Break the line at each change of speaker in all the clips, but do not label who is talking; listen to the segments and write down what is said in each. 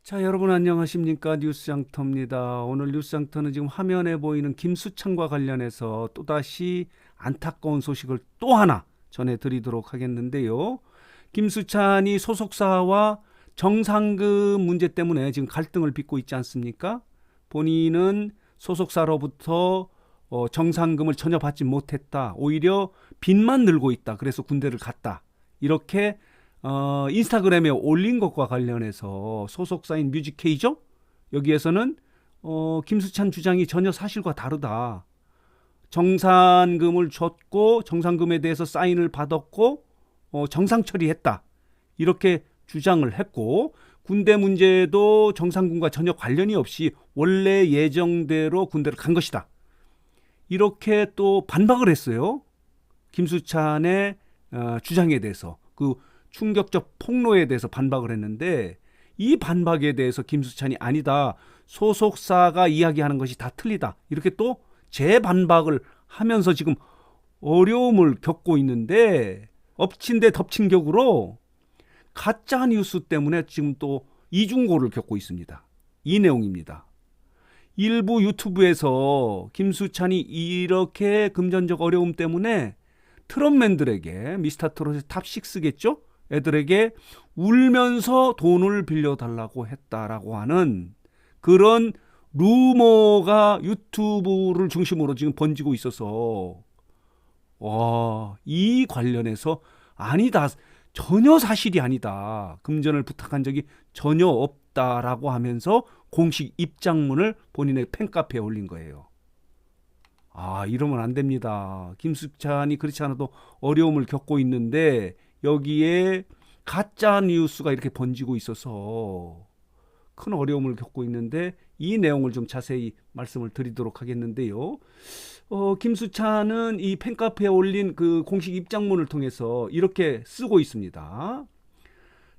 자, 여러분 안녕하십니까? 뉴스장터입니다. 오늘 뉴스장터는 지금 화면에 보이는 김수찬과 관련해서 또다시 안타까운 소식을 또 하나 전해드리도록 하겠는데요. 김수찬이 소속사와 정상금 문제 때문에 지금 갈등을 빚고 있지 않습니까? 본인은 소속사로부터 정상금을 전혀 받지 못했다. 오히려 빚만 늘고 있다. 그래서 군대를 갔다. 이렇게 인스타그램에 올린 것과 관련해서 소속사인 뮤직케이죠? 여기에서는 김수찬 주장이 전혀 사실과 다르다. 정산금을 줬고 정산금에 대해서 사인을 받았고 정상 처리했다. 이렇게 주장을 했고 군대 문제도 정상군과 전혀 관련이 없이 원래 예정대로 군대를 간 것이다. 이렇게 또 반박을 했어요. 김수찬의 주장에 대해서 그 충격적 폭로에 대해서 반박을 했는데 이 반박에 대해서 김수찬이 아니다. 소속사가 이야기하는 것이 다 틀리다. 이렇게 또 재반박을 하면서 지금 어려움을 겪고 있는데 엎친 데 덮친 격으로 가짜 뉴스 때문에 지금 또 이중고를 겪고 있습니다. 이 내용입니다. 일부 유튜브에서 김수찬이 이렇게 금전적 어려움 때문에 트롯맨들에게 미스터트롯의 탑6겠죠? 애들에게 울면서 돈을 빌려달라고 했다라고 하는 그런 루머가 유튜브를 중심으로 지금 번지고 있어서 이 관련해서 아니다. 전혀 사실이 아니다. 금전을 부탁한 적이 전혀 없다라고 하면서 공식 입장문을 본인의 팬카페에 올린 거예요. 이러면 안 됩니다. 김수찬이 그렇지 않아도 어려움을 겪고 있는데 여기에 가짜 뉴스가 이렇게 번지고 있어서 큰 어려움을 겪고 있는데 이 내용을 좀 자세히 말씀을 드리도록 하겠는데요. 김수찬은 이 팬카페에 올린 그 공식 입장문을 통해서 이렇게 쓰고 있습니다.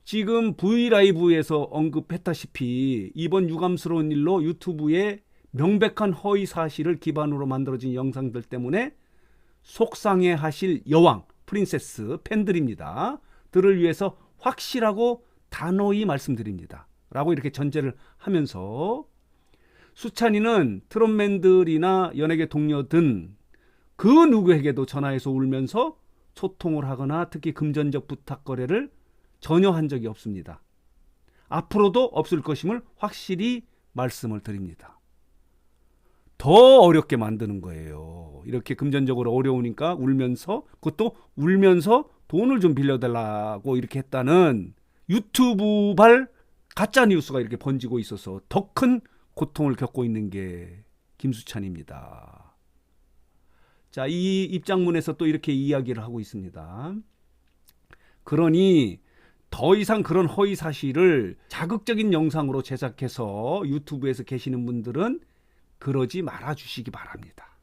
지금 V라이브에서 언급했다시피 이번 유감스러운 일로 유튜브에 명백한 허위 사실을 기반으로 만들어진 영상들 때문에 속상해하실 여왕, 프린세스 팬들입니다. 들을 위해서 확실하고 단호히 말씀드립니다. 라고 이렇게 전제를 하면서 수찬이는 트롯맨들이나 연예계 동료 등 그 누구에게도 전화해서 울면서 소통을 하거나 특히 금전적 부탁 거래를 전혀 한 적이 없습니다. 앞으로도 없을 것임을 확실히 말씀을 드립니다. 더 어렵게 만드는 거예요. 이렇게 금전적으로 어려우니까 울면서 그것도 울면서 돈을 좀 빌려달라고 이렇게 했다는 유튜브발 가짜 뉴스가 이렇게 번지고 있어서 더 큰 고통을 겪고 있는 게 김수찬입니다. 자, 이 입장문에서 또 이렇게 이야기를 하고 있습니다. 그러니 더 이상 그런 허위 사실을 자극적인 영상으로 제작해서 유튜브에서 계시는 분들은 그러지 말아 주시기 바랍니다.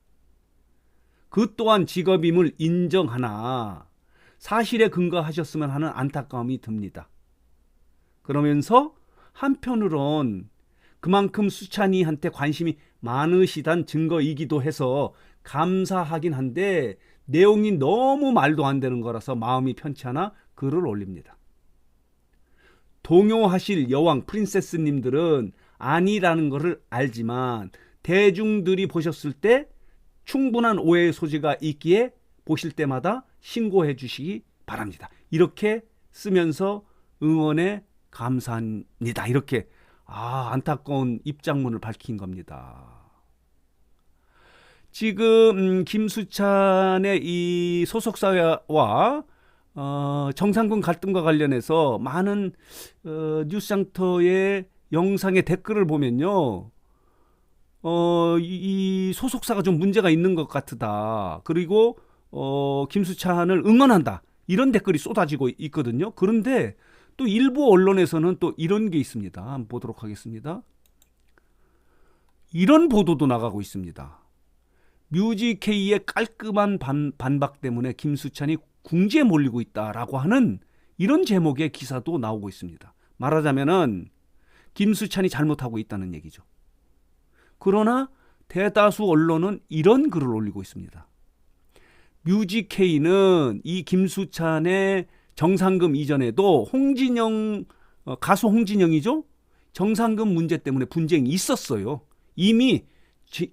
그 또한 직업임을 인정하나 사실에 근거하셨으면 하는 안타까움이 듭니다. 그러면서 한편으론 그만큼 수찬이한테 관심이 많으시단 증거이기도 해서 감사하긴 한데 내용이 너무 말도 안 되는 거라서 마음이 편치 않아 글을 올립니다. 동요하실 여왕 프린세스님들은 아니라는 것을 알지만 대중들이 보셨을 때 충분한 오해의 소지가 있기에 보실 때마다 신고해 주시기 바랍니다. 이렇게 쓰면서 응원에 감사합니다. 이렇게 안타까운 입장문을 밝힌 겁니다. 지금 김수찬의 이 소속사와 정상군 갈등과 관련해서 많은 뉴스장터의 영상의 댓글을 보면요. 이 소속사가 좀 문제가 있는 것 같다. 그리고 김수찬을 응원한다. 이런 댓글이 쏟아지고 있거든요. 그런데 또 일부 언론에서는 또 이런 게 있습니다. 한번 보도록 하겠습니다. 이런 보도도 나가고 있습니다. 뮤직K의 깔끔한 반박 때문에 김수찬이 궁지에 몰리고 있다라고 하는 이런 제목의 기사도 나오고 있습니다. 말하자면은 김수찬이 잘못하고 있다는 얘기죠. 그러나 대다수 언론은 이런 글을 올리고 있습니다. 뮤직K는 이 김수찬의 정상금 이전에도 가수 홍진영이죠. 정상금 문제 때문에 분쟁이 있었어요. 이미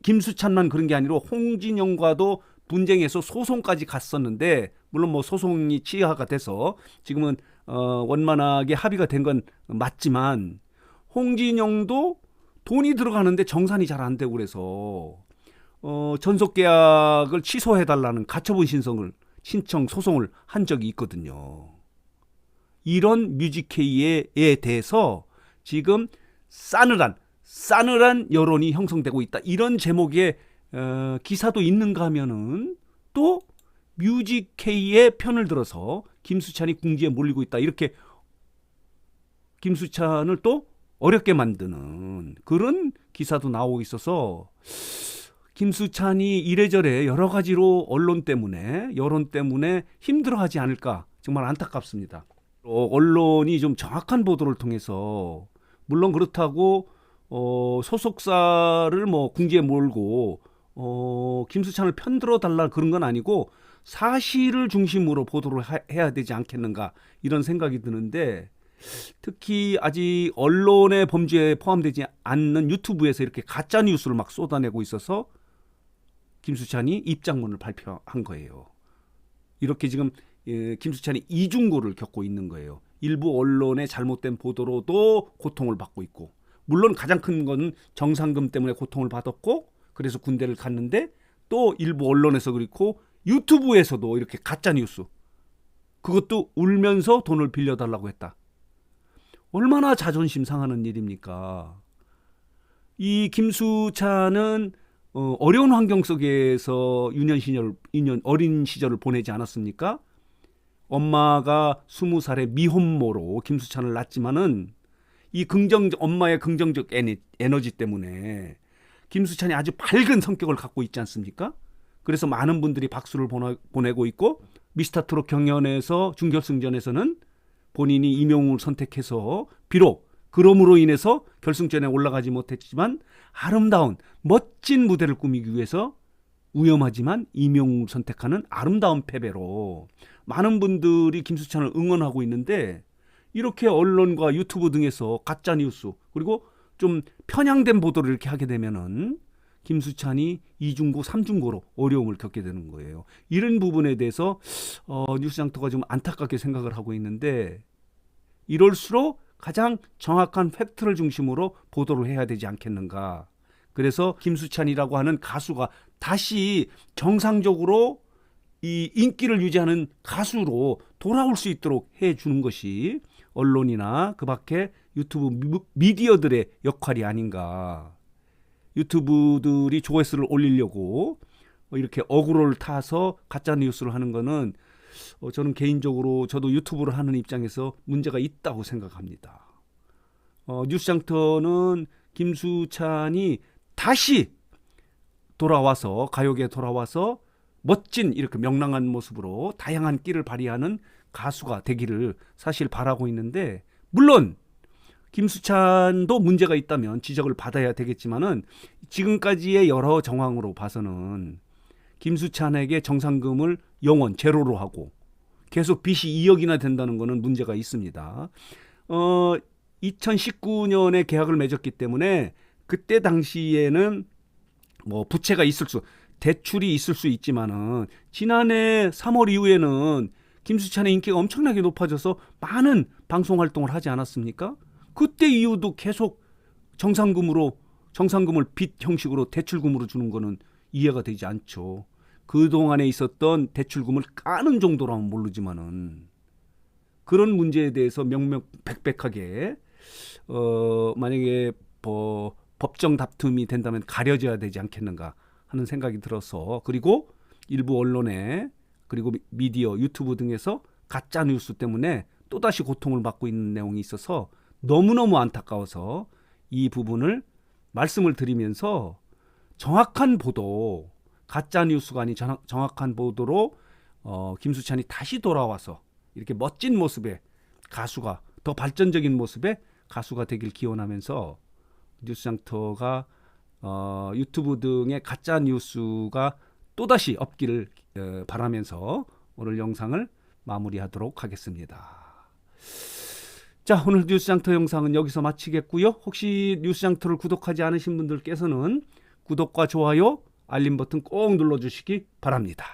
김수찬만 그런 게 아니라 홍진영과도 분쟁에서 소송까지 갔었는데, 물론 뭐 소송이 취하가 돼서 지금은 원만하게 합의가 된 건 맞지만, 홍진영도 돈이 들어가는데 정산이 잘 안 되고 그래서 전속 계약을 취소해달라는 가처분 신청 소송을 한 적이 있거든요. 이런 뮤직K에 대해서 지금 싸늘한 여론이 형성되고 있다. 이런 제목의 기사도 있는가 하면은 또 뮤직K의 편을 들어서 김수찬이 궁지에 몰리고 있다. 이렇게 김수찬을 또 어렵게 만드는 그런 기사도 나오고 있어서, 김수찬이 이래저래 여러 가지로 언론 때문에, 여론 때문에 힘들어하지 않을까 정말 안타깝습니다. 언론이 좀 정확한 보도를 통해서, 물론 그렇다고 소속사를 뭐 궁지에 몰고 김수찬을 편들어 달라 그런 건 아니고, 사실을 중심으로 보도를 해야 되지 않겠는가 이런 생각이 드는데, 특히 아직 언론의 범죄에 포함되지 않는 유튜브에서 이렇게 가짜 뉴스를 막 쏟아내고 있어서 김수찬이 입장문을 발표한 거예요. 이렇게 지금 김수찬이 이중고를 겪고 있는 거예요. 일부 언론의 잘못된 보도로도 고통을 받고 있고, 물론 가장 큰 건 정상금 때문에 고통을 받았고 그래서 군대를 갔는데, 또 일부 언론에서 그렇고 유튜브에서도 이렇게 가짜 뉴스, 그것도 울면서 돈을 빌려달라고 했다. 얼마나 자존심 상하는 일입니까? 이 김수찬은 어려운 환경 속에서 어린 시절을 보내지 않았습니까? 엄마가 20살의 미혼모로 김수찬을 낳았지만은 이 엄마의 긍정적 에너지 때문에 김수찬이 아주 밝은 성격을 갖고 있지 않습니까? 그래서 많은 분들이 박수를 보내고 있고, 미스터트롯 경연에서 준결승전에서는 본인이 임영웅을 선택해서, 비록 그럼으로 인해서 결승전에 올라가지 못했지만 아름다운 멋진 무대를 꾸미기 위해서 위험하지만 임영웅을 선택하는 아름다운 패배로 많은 분들이 김수찬을 응원하고 있는데, 이렇게 언론과 유튜브 등에서 가짜 뉴스, 그리고 좀 편향된 보도를 이렇게 하게 되면은 김수찬이 2중고, 3중고로 어려움을 겪게 되는 거예요. 이런 부분에 대해서 뉴스장터가 좀 안타깝게 생각을 하고 있는데, 이럴수록 가장 정확한 팩트를 중심으로 보도를 해야 되지 않겠는가. 그래서 김수찬이라고 하는 가수가 다시 정상적으로 이 인기를 유지하는 가수로 돌아올 수 있도록 해주는 것이 언론이나 그 밖에 유튜브 미디어들의 역할이 아닌가. 유튜브들이 조회수를 올리려고 이렇게 어그로를 타서 가짜 뉴스를 하는 거는 저는 개인적으로, 저도 유튜브를 하는 입장에서 문제가 있다고 생각합니다. 뉴스장터는 김수찬이 다시 돌아와서, 가요계에 돌아와서 멋진 이렇게 명랑한 모습으로 다양한 끼를 발휘하는 가수가 되기를 사실 바라고 있는데, 물론 김수찬도 문제가 있다면 지적을 받아야 되겠지만은, 지금까지의 여러 정황으로 봐서는 김수찬에게 정상금을 영원 제로로 하고 계속 빚이 2억이나 된다는 것은 문제가 있습니다. 2019년에 계약을 맺었기 때문에 그때 당시에는 뭐 부채가 대출이 있을 수 있지만은, 지난해 3월 이후에는 김수찬의 인기가 엄청나게 높아져서 많은 방송 활동을 하지 않았습니까? 그때 이후도 계속 정상금을 빚 형식으로 대출금으로 주는 거는 이해가 되지 않죠. 그동안에 있었던 대출금을 까는 정도라면 모르지만은, 그런 문제에 대해서 명명백백하게 만약에 법정 다툼이 된다면 가려져야 되지 않겠는가 하는 생각이 들어서, 그리고 일부 언론에, 그리고 미디어, 유튜브 등에서 가짜 뉴스 때문에 또다시 고통을 받고 있는 내용이 있어서 너무너무 안타까워서 이 부분을 말씀을 드리면서, 정확한 보도, 가짜 뉴스가 아닌 정확한 보도로 김수찬이 다시 돌아와서 이렇게 멋진 모습의 가수가, 더 발전적인 모습의 가수가 되길 기원하면서, 뉴스장터가 유튜브 등의 가짜 뉴스가 또다시 없기를 바라면서 오늘 영상을 마무리하도록 하겠습니다. 자, 오늘 뉴스장터 영상은 여기서 마치겠고요. 혹시 뉴스장터를 구독하지 않으신 분들께서는 구독과 좋아요, 알림 버튼 꼭 눌러주시기 바랍니다.